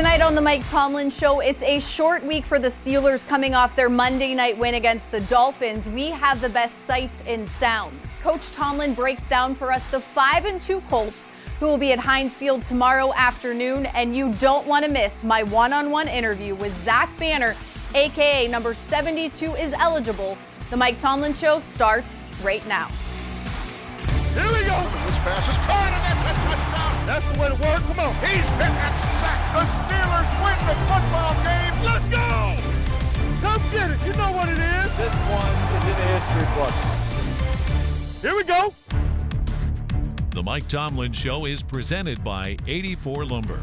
Tonight on the Mike Tomlin Show, it's a short week for the Steelers coming off their Monday night win against the Dolphins. We have the best sights and sounds. Coach Tomlin breaks down for us the 5-2 Colts, who will be at Heinz Field tomorrow afternoon, and you don't want to miss my one-on-one interview with Zack Banner, a.k.a. number 72 is eligible. The Mike Tomlin Show starts right now. Here we go. This pass is caught, and that's a touchdown. That's the way to work. Come on. He's hit that sack. The Steelers win the football game. Let's go. Come get it. You know what it is. This one is in the history books. Here we go. The Mike Tomlin Show is presented by 84 Lumber.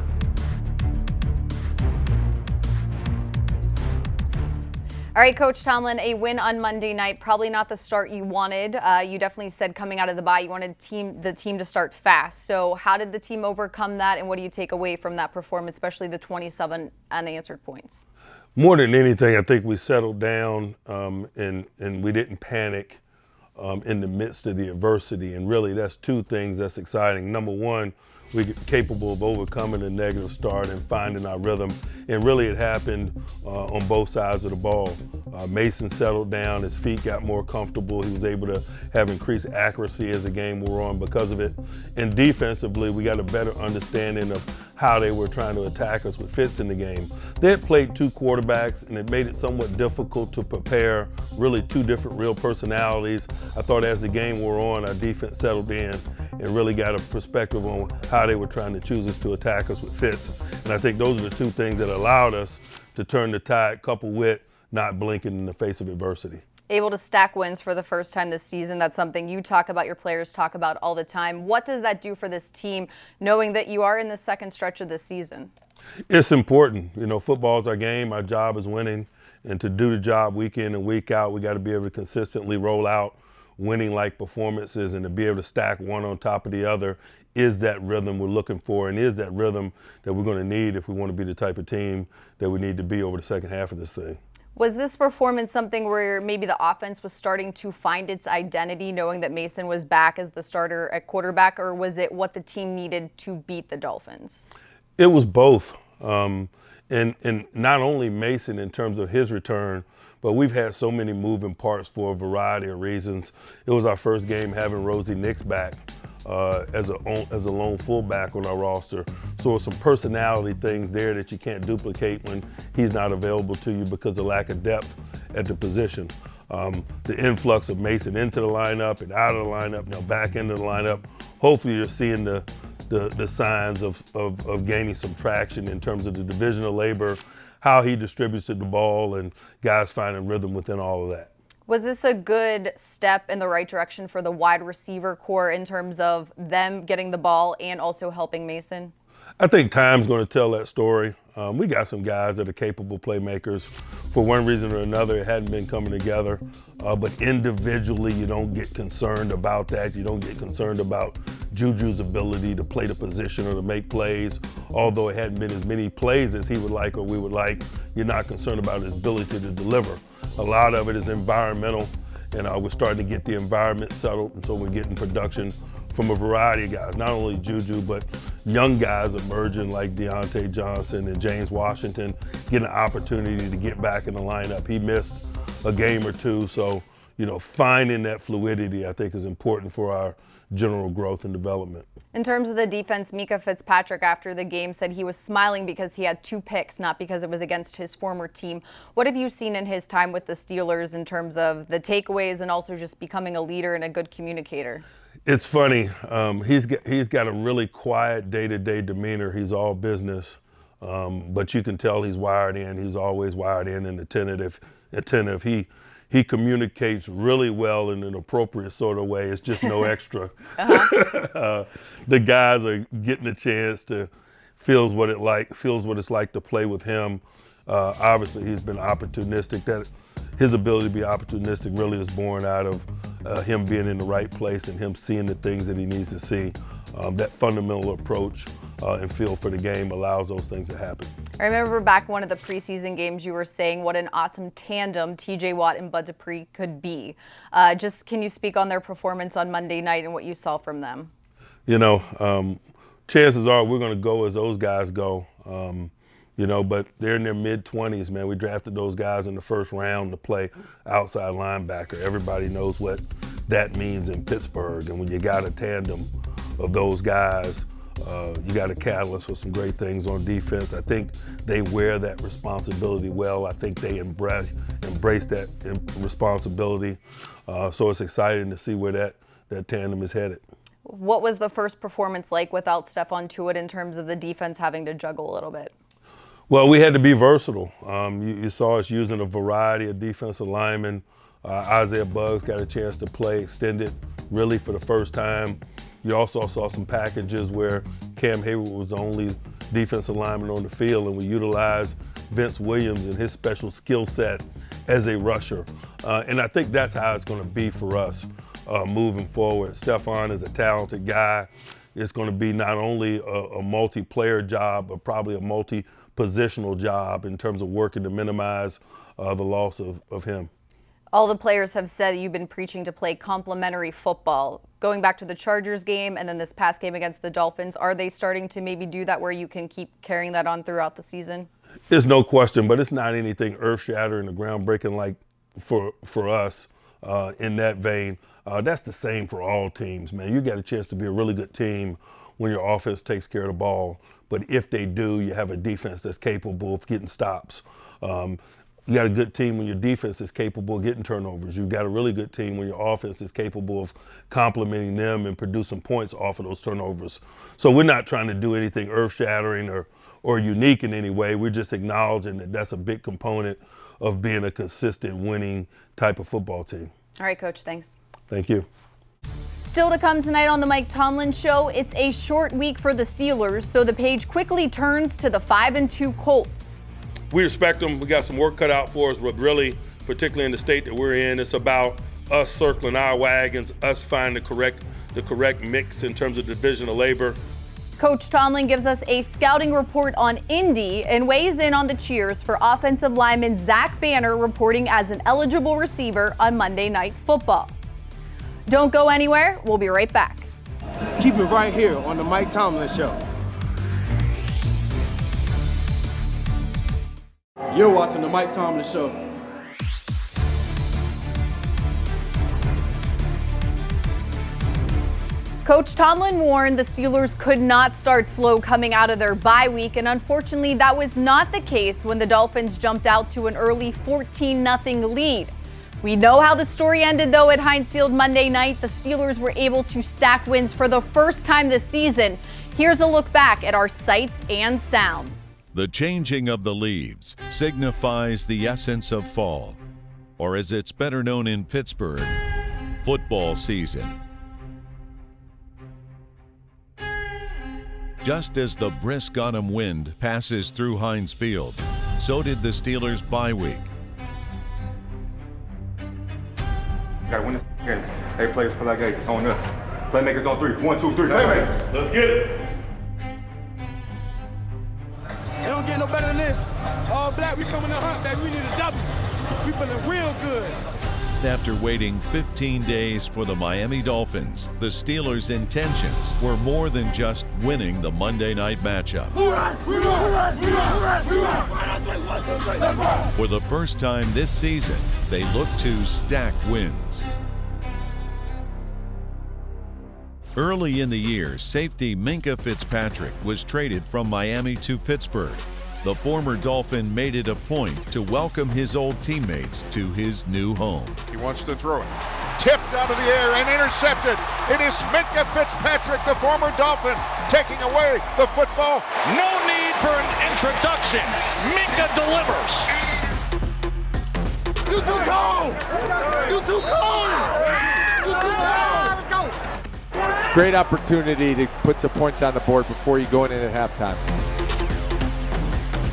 All right, Coach Tomlin, a win on Monday night, probably not the start you wanted. You definitely said coming out of the bye you wanted the team to start fast. So how did the team overcome that, and what do you take away from that performance, especially the 27 unanswered points? More than anything, I think we settled down and we didn't panic in the midst of the adversity. And really, that's two things that's exciting. Number one, we're capable of overcoming a negative start and finding our rhythm. And really, it happened on both sides of the ball. Mason settled down, his feet got more comfortable. He was able to have increased accuracy as the game wore on because of it. And defensively, we got a better understanding of how they were trying to attack us with Fitz in the game. They had played two quarterbacks, and it made it somewhat difficult to prepare really two different real personalities. I thought as the game wore on, our defense settled in and really got a perspective on how they were trying to choose us to attack us with Fitz. And I think those are the two things that allowed us to turn the tide, coupled with not blinking in the face of adversity. Able to stack wins for the first time this season. That's something you talk about, your players talk about all the time. What does that do for this team, knowing that you are in the second stretch of the season? It's important. You know, football is our game. Our job is winning. And to do the job week in and week out, we got to be able to consistently roll out winning-like performances, and to be able to stack one on top of the other is that rhythm we're looking for, and is that rhythm that we're going to need if we want to be the type of team that we need to be over the second half of this thing. Was this performance something where maybe the offense was starting to find its identity, knowing that Mason was back as the starter at quarterback, or was it what the team needed to beat the Dolphins? It was both. And not only Mason in terms of his return, but we've had so many moving parts for a variety of reasons. It was our first game having Rosie Nix back as a lone fullback on our roster. So there's some personality things there that you can't duplicate when he's not available to you because of lack of depth at the position. The influx of Mason into the lineup and out of the lineup, now back into the lineup. Hopefully you're seeing the signs of gaining some traction in terms of the division of labor, how he distributes the ball, and guys finding rhythm within all of that. Was this a good step in the right direction for the wide receiver core in terms of them getting the ball and also helping Mason? I think time's going to tell that story. We got some guys that are capable playmakers. For one reason or another, it hadn't been coming together. But individually, you don't get concerned about that. You don't get concerned about Juju's ability to play the position or to make plays. Although it hadn't been as many plays as he would like or we would like, you're not concerned about his ability to deliver. A lot of it is environmental, and we're starting to get the environment settled, and so we're getting production from a variety of guys, not only Juju, but young guys emerging like Deontay Johnson and James Washington, getting an opportunity to get back in the lineup. He missed a game or two, so finding that fluidity, I think, is important for our general growth and development. In terms of the defense, Mika Fitzpatrick after the game said he was smiling because he had 2 picks, not because it was against his former team. What have you seen in his time with the Steelers in terms of the takeaways and also just becoming a leader and a good communicator? It's funny. He's got a really quiet day-to-day demeanor. He's all business, but you can tell he's wired in. He's always wired in and attentive. He communicates really well in an appropriate sort of way. It's just no extra. The guys are getting a chance to feels what it's like to play with him. Obviously, he's been opportunistic. That his ability to be opportunistic really is born out of him being in the right place and him seeing the things that he needs to see. That fundamental approach and feel for the game allows those things to happen. I remember back one of the preseason games you were saying what an awesome tandem TJ Watt and Bud Dupree could be. Just can you speak on their performance on Monday night and what you saw from them? Chances are we're going to go as those guys go. but they're in their mid-20s, man. We drafted those guys in the first round to play outside linebacker. Everybody knows what that means in Pittsburgh. And when you got a tandem of those guys, you got a catalyst for some great things on defense. I think they wear that responsibility well. I think they embrace that responsibility. So it's exciting to see where that tandem is headed. What was the first performance like without Stephon Tuitt in terms of the defense having to juggle a little bit? Well, we had to be versatile. You saw us using a variety of defensive linemen. Isaiah Buggs got a chance to play extended really for the first time. You also saw some packages where Cam Hayward was the only defensive lineman on the field, and we utilized Vince Williams and his special skill set as a rusher. And I think that's how it's going to be for us moving forward. Stephon is a talented guy. It's going to be not only a multiplayer job, but probably a multi-positional job in terms of working to minimize the loss of him. All the players have said you've been preaching to play complementary football. Going back to the Chargers game and then this past game against the Dolphins, are they starting to maybe do that where you can keep carrying that on throughout the season? There's no question, but it's not anything earth-shattering or groundbreaking like for us in that vein. That's the same for all teams, man. You got a chance to be a really good team when your offense takes care of the ball. But if they do, you have a defense that's capable of getting stops. You got a good team when your defense is capable of getting turnovers. You've got a really good team when your offense is capable of complementing them and producing points off of those turnovers. So we're not trying to do anything earth-shattering or unique in any way. We're just acknowledging that that's a big component of being a consistent winning type of football team. All right, Coach, thanks. Thank you. Still to come tonight on the Mike Tomlin Show, it's a short week for the Steelers, so the page quickly turns to the 5-2 Colts. We respect them. We got some work cut out for us, but really, particularly in the state that we're in, it's about us circling our wagons, us finding the correct mix in terms of division of labor. Coach Tomlin gives us a scouting report on Indy and weighs in on the cheers for offensive lineman Zack Banner reporting as an eligible receiver on Monday Night Football. Don't go anywhere. We'll be right back. Keep it right here on the Mike Tomlin Show. You're watching the Mike Tomlin Show. Coach Tomlin warned the Steelers could not start slow coming out of their bye week, and unfortunately that was not the case when the Dolphins jumped out to an early 14-0 lead. We know how the story ended, though, at Heinz Field Monday night. The Steelers were able to stack wins for the first time this season. Here's a look back at our sights and sounds. The changing of the leaves signifies the essence of fall, or as it's better known in Pittsburgh, football season. Just as the brisk autumn wind passes through Heinz Field, so did the Steelers' bye week. Gotta win this game. Hey, players, pull out guys. It's on us. Playmakers on 3. 1, 2, 3. Playmakers. Let's get it. They don't get no better than this. All black, we coming to hunt, baby. We need a W. We feeling real good. After waiting 15 days for the Miami Dolphins, the Steelers' intentions were more than just winning the Monday night matchup. For the first time this season, they look to stack wins. Early in the year, safety Minkah Fitzpatrick was traded from Miami to Pittsburgh. The former Dolphin made it a point to welcome his old teammates to his new home. He wants to throw it. Tipped out of the air and intercepted. It is Minkah Fitzpatrick, the former Dolphin, taking away the football. No need for an introduction. Minkah delivers. You too cold. You too cold. You too cold. Let's go. Great opportunity to put some points on the board before you go in at halftime.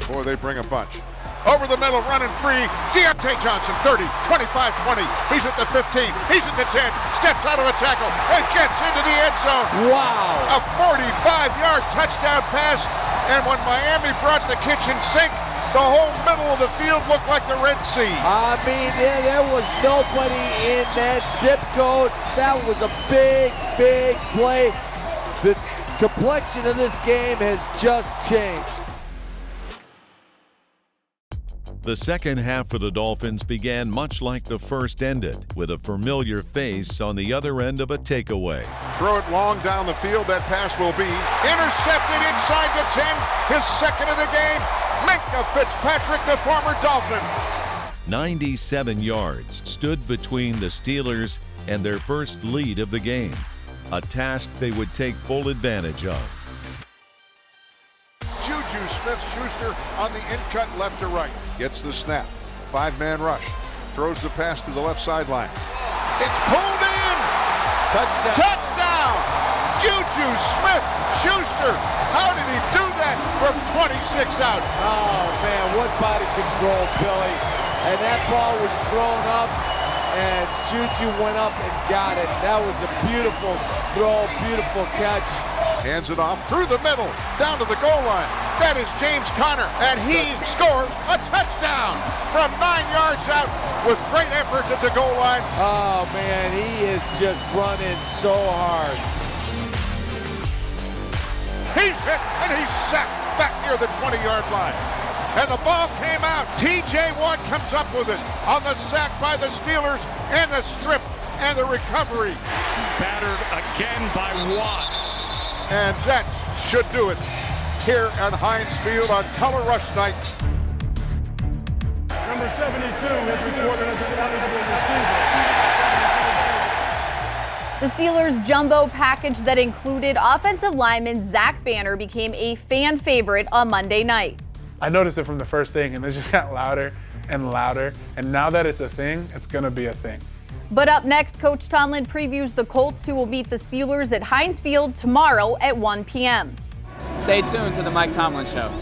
Boy, they bring a bunch. Over the middle, running free. Deontay Johnson, 30, 25, 20. He's at the 15. He's at the 10. Steps out of a tackle and gets into the end zone. Wow. A 45-yard touchdown pass. And when Miami brought the kitchen sink, the whole middle of the field looked like the Red Sea. I mean, there was nobody in that zip code. That was a big, big play. The complexion of this game has just changed. The second half for the Dolphins began much like the first ended, with a familiar face on the other end of a takeaway. Throw it long down the field. That pass will be intercepted inside the 10. His second of the game. Minkah Fitzpatrick, the former Dolphin. 97 yards stood between the Steelers and their first lead of the game, a task they would take full advantage of. Juju Smith-Schuster on the in-cut left to right. Gets the snap. 5-man rush. Throws the pass to the left sideline. It's pulled in! Touchdown. Touchdown! Juju Smith-Schuster. How did he do that from 26 out? Oh, man, what body control, Billy. And that ball was thrown up, and Juju went up and got it. That was a beautiful throw, beautiful catch. Hands it off through the middle, down to the goal line. That is James Conner, and he scores a touchdown from 9 yards out with great effort at the goal line. Oh, man, he is just running so hard. He's hit, and he's sacked back near the 20-yard line. And the ball came out. TJ Watt comes up with it on the sack by the Steelers, and the strip and the recovery. Battered again by Watt. And that should do it here at Heinz Field on Color Rush night. Number 72 is recorded as an eligible receiver. The Steelers' jumbo package that included offensive lineman Zack Banner became a fan favorite on Monday night. I noticed it from the first thing, and it just got louder and louder. And now that it's a thing, it's going to be a thing. But up next, Coach Tomlin previews the Colts, who will meet the Steelers at Heinz Field tomorrow at 1 p.m. Stay tuned to the Mike Tomlin Show.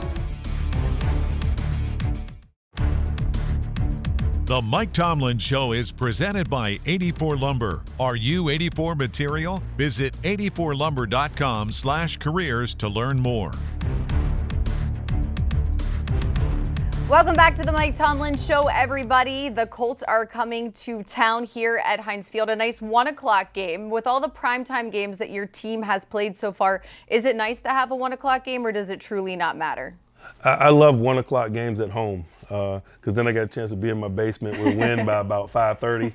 The Mike Tomlin Show is presented by 84 Lumber. Are you 84 material? Visit 84lumber.com/careers to learn more. Welcome back to the Mike Tomlin Show, everybody. The Colts are coming to town here at Heinz Field. A nice 1 o'clock game. With all the primetime games that your team has played so far, is it nice to have a 1 o'clock game, or does it truly not matter? I love 1 o'clock games at home because then I got a chance to be in my basement. We'll win by about 5:30.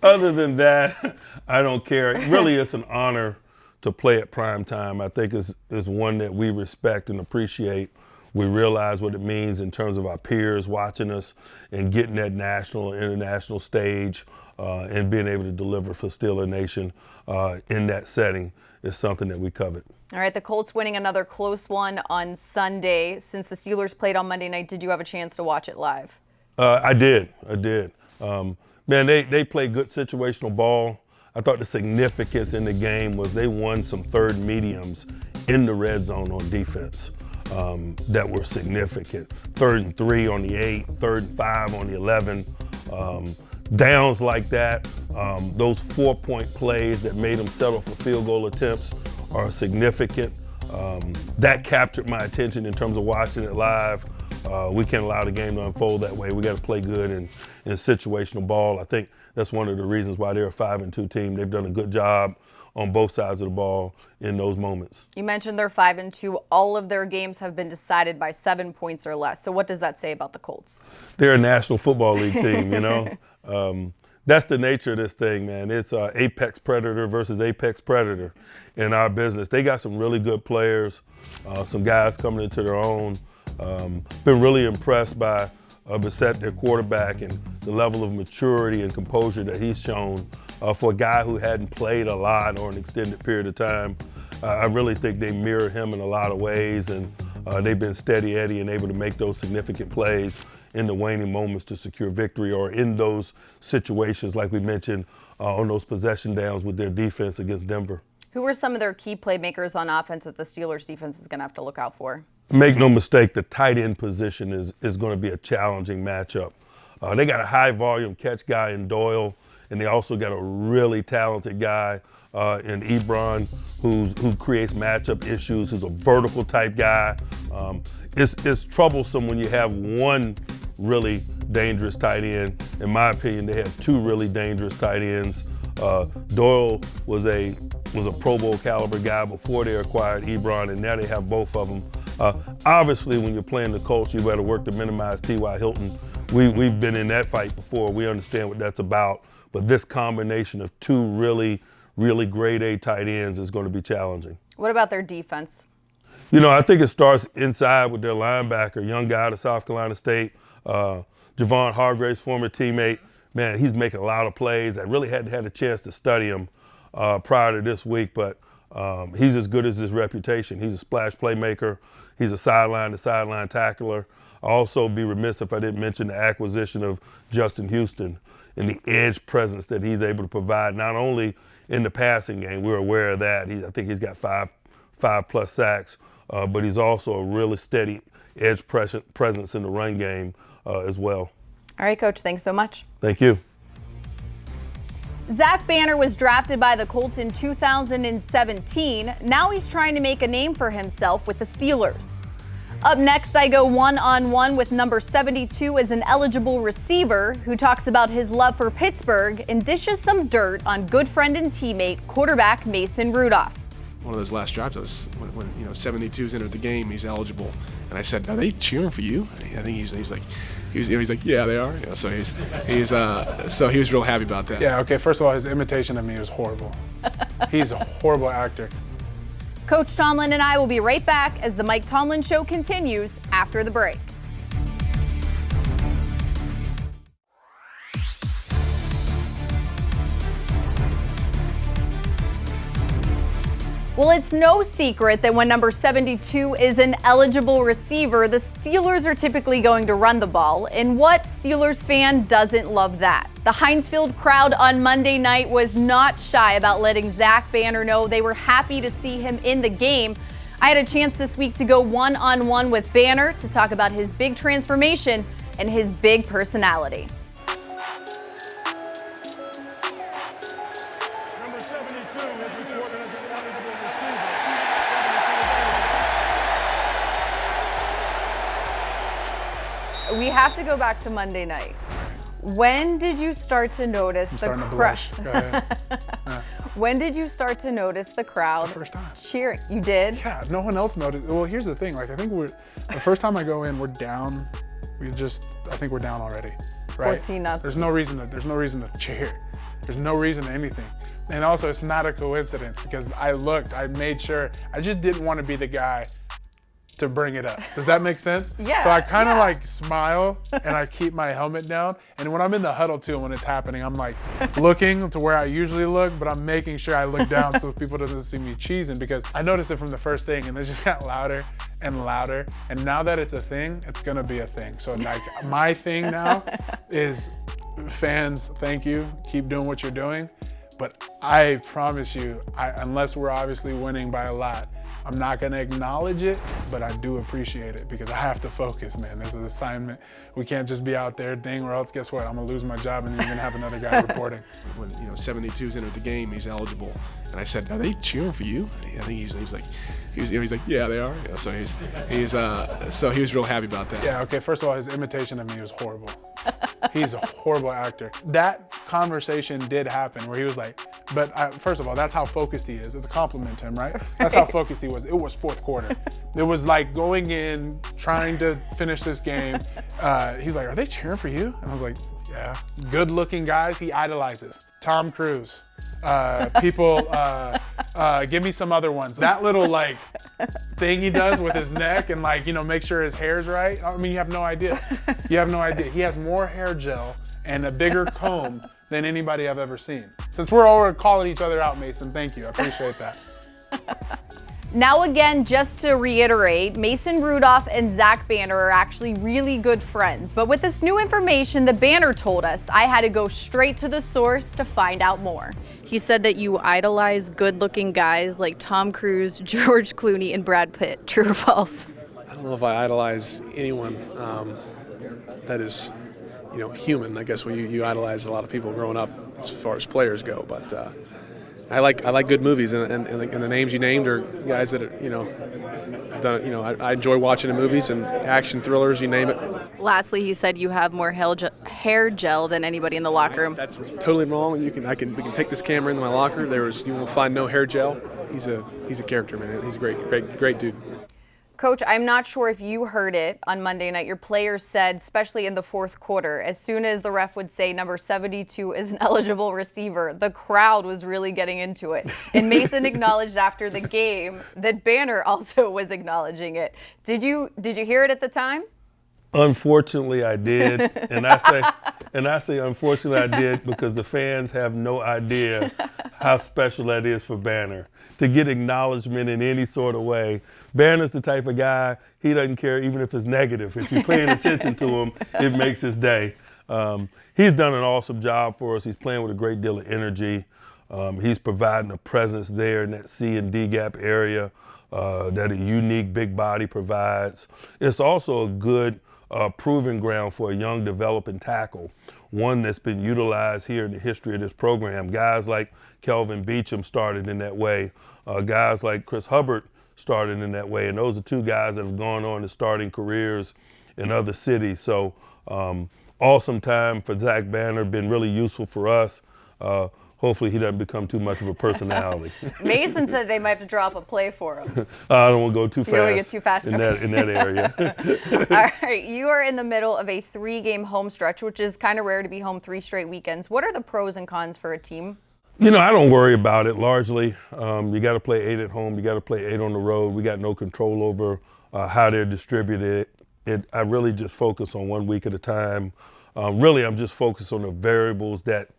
Other than that, I don't care. Really, it's an honor to play at prime time. I think it's one that we respect and appreciate. We realize what it means in terms of our peers watching us and getting that national and international stage and being able to deliver for Steeler Nation in that setting is something that we covet. All right, the Colts winning another close one on Sunday. Since the Steelers played on Monday night, did you have a chance to watch it live? I did. Man, they play good situational ball. I thought the significance in the game was they won some third mediums in the red zone on defense. That were significant. 3rd and 3 on the 8, 3rd and 5 on the 11. Downs like that, those 4-point plays that made them settle for field goal attempts are significant. That captured my attention in terms of watching it live. We can't allow the game to unfold that way. We got to play good in situational ball. I think that's one of the reasons why they're a 5-2 team. They've done a good job on both sides of the ball in those moments. You mentioned they're 5-2. All of their games have been decided by 7 points or less. So what does that say about the Colts? They're a National Football League team, you know. That's the nature of this thing, man. It's apex predator versus apex predator in our business. They got some really good players, some guys coming into their own. Been really impressed by Bissett, their quarterback, and the level of maturity and composure that he's shown for a guy who hadn't played a lot or an extended period of time. I really think they mirror him in a lot of ways, and they've been steady Eddie and able to make those significant plays in the waning moments to secure victory, or in those situations like we mentioned on those possession downs with their defense against Denver. Who are some of their key playmakers on offense that the Steelers defense is going to have to look out for? Make no mistake, the tight end position is going to be a challenging matchup. They got a high volume catch guy in Doyle, and they also got a really talented guy in Ebron who creates matchup issues, who's a vertical type guy. It's troublesome when you have one really dangerous tight end. In my opinion, they have two really dangerous tight ends. Doyle was a Pro Bowl caliber guy before they acquired Ebron, and now they have both of them. Obviously, when you're playing the Colts, you better work to minimize T.Y. Hilton. We've been in that fight before. We understand what that's about. But this combination of two really grade A tight ends is going to be challenging. What about their defense? You know, I think it starts inside with their linebacker, young guy out of South Carolina State, Javon Hargrave's former teammate. Man, he's making a lot of plays. I really hadn't had a chance to study him prior to this week, but he's as good as his reputation. He's a splash playmaker. He's a sideline-to-sideline tackler. I'll also be remiss if I didn't mention the acquisition of Justin Houston and the edge presence that he's able to provide, not only in the passing game, we're aware of that. I think he's got five plus sacks, but he's also a really steady edge presence in the run game as well. All right, Coach, thanks so much. Thank you. Zack Banner was drafted by the Colts in 2017. Now he's trying to make a name for himself with the Steelers. Up next, I go one-on-one with number 72 as an eligible receiver who talks about his love for Pittsburgh and dishes some dirt on good friend and teammate quarterback Mason Rudolph. One of those last drives, when 72's entered the game, he's eligible. And I said, are they cheering for you? I think he's like, yeah, they are. Yeah, so he was real happy about that. Yeah, okay, first of all, his imitation of me was horrible. He's a horrible actor. Coach Tomlin and I will be right back as the Mike Tomlin Show continues after the break. Well, it's no secret that when number 72 is an eligible receiver, the Steelers are typically going to run the ball. And what Steelers fan doesn't love that? The Heinz Field crowd on Monday night was not shy about letting Zack Banner know they were happy to see him in the game. I had a chance this week to go one-on-one with Banner to talk about his big transformation and his big personality. We have to go back to Monday night. When did you start to notice the crowd? When did you start to notice the crowd cheering? You did? Yeah, no one else noticed. Well, here's the thing. Like, I think the first time I go in, we're down. I think we're down already. Right? 14-0. There's no reason to cheer. There's no reason to anything. And also, it's not a coincidence because I made sure. I just didn't want to be the guy to bring it up. Does that make sense? Yeah. So I kind of like smile and I keep my helmet down. And when I'm in the huddle too, when it's happening, I'm like looking to where I usually look, but I'm making sure I look down so people doesn't see me cheesing, because I noticed it from the first thing and it just got louder and louder. And now that it's a thing, it's gonna be a thing. So like my thing now is, fans, thank you. Keep doing what you're doing. But I promise you, unless we're obviously winning by a lot, I'm not gonna acknowledge it, but I do appreciate it because I have to focus, man. There's an assignment. We can't just be out there ding, or else guess what? I'm gonna lose my job and then you're gonna have another guy reporting. When 72's entered the game, he's eligible. And I said, are they cheering for you? I think he's like, yeah, they are. Yeah, so he was real happy about that. Yeah, okay, first of all, his imitation of me was horrible. He's a horrible actor. That conversation did happen where he was like, but first of all, that's how focused he is. It's a compliment to him, right? That's how focused he was. It was fourth quarter. It was like going in, trying to finish this game. He was like, are they cheering for you? And I was like, yeah. Good looking guys he idolizes. Tom Cruise. Give me some other ones. That little like thing he does with his neck and like, make sure his hair's right. I mean, you have no idea. You have no idea. He has more hair gel and a bigger comb than anybody I've ever seen. Since we're all calling each other out, Mason, thank you. I appreciate that. Now again, just to reiterate, Mason Rudolph and Zack Banner are actually really good friends. But with this new information that Banner told us, I had to go straight to the source to find out more. He said that you idolize good-looking guys like Tom Cruise, George Clooney, and Brad Pitt. True or false? I don't know if I idolize anyone that is, human. I guess you idolize a lot of people growing up as far as players go, but I like good movies, and the names you named are guys that have done it. I enjoy watching the movies and action thrillers, you name it. Lastly, he said you have more hair gel than anybody in the locker room. That's totally wrong. We can take this camera into my locker. You will find no hair gel. He's a character, man. He's a great dude. Coach, I'm not sure if you heard it on Monday night. Your players said, especially in the fourth quarter, as soon as the ref would say number 72 is an eligible receiver, the crowd was really getting into it. And Mason acknowledged after the game that Banner also was acknowledging it. Did you hear it at the time? Unfortunately, I did, and I say unfortunately I did because the fans have no idea how special that is for Banner to get acknowledgement in any sort of way. Banner's the type of guy, he doesn't care even if it's negative. If you're paying attention to him, it makes his day. He's done an awesome job for us. He's playing with a great deal of energy. He's providing a presence there in that C and D gap area that a unique big body provides. It's also a good proving ground for a young developing tackle, one that's been utilized here in the history of this program. Guys like Kelvin Beachum started in that way. Guys like Chris Hubbard started in that way. And those are two guys that have gone on to starting careers in other cities. So awesome time for Zack Banner, been really useful for us. Hopefully he doesn't become too much of a personality. Mason said they might have to draw up a play for him. I don't want to go too fast. You don't want to get too fast in that area. All right, you are in the middle of a 3-game home stretch, which is kind of rare to be home 3 straight weekends. What are the pros and cons for a team? You know, I don't worry about it largely. You got to play 8 at home. You got to play 8 on the road. We got no control over how they're distributed. I really just focus on 1 week at a time. Really, I'm just focused on the variables that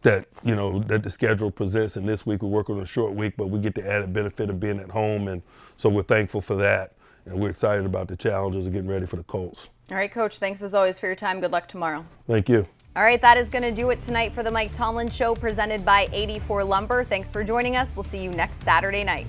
the schedule presents. And this week we're working on a short week, but we get the added benefit of being at home, and so we're thankful for that. And we're excited about the challenges of getting ready for the Colts. All right, Coach, thanks as always for your time. Good luck tomorrow. Thank you. All right, that is going to do it tonight for the Mike Tomlin Show presented by 84 Lumber. Thanks for joining us. We'll see you next Saturday night.